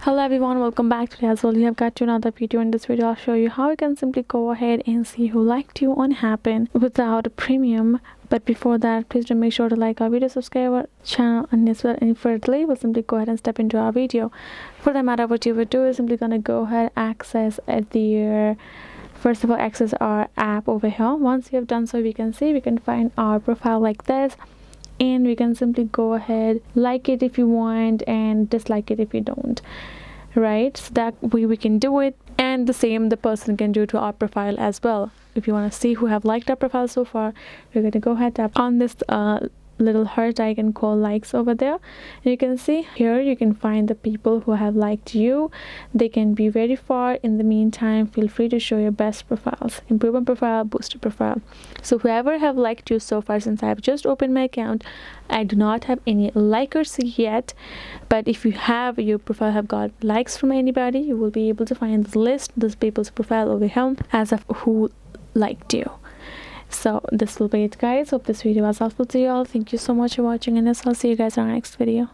Hello everyone, welcome back. Today as well we have got to another video. In this video I'll show you how you can simply go ahead and see who liked you on Happn without a premium. But before that, please do make sure to like our video, subscribe our channel, and as well any further delay, we'll simply go ahead and step into our video. For that matter, what you would do is simply gonna go ahead access first of all access our app over here. Once you have done so, we can find our profile like this, and we can simply go ahead like it if you want and dislike it if you don't, right? So that way we can do it, and the same the person can do to our profile as well. If you want to see who have liked our profile so far, we're going to go ahead tap on this little heart icon called likes over there, and you can see here you can find the people who have liked you. They can be very far. In the meantime, feel free to show your best profiles, improvement profile, booster profile. So whoever have liked you so far, since I have just opened my account, I do not have any likers yet, but if you have your profile have got likes from anybody, you will be able to find the list, this people's profile over here as of who liked you. So this will be it, guys. Hope this video was helpful to you all. Thank you so much for watching, and I'll see you guys in our next video.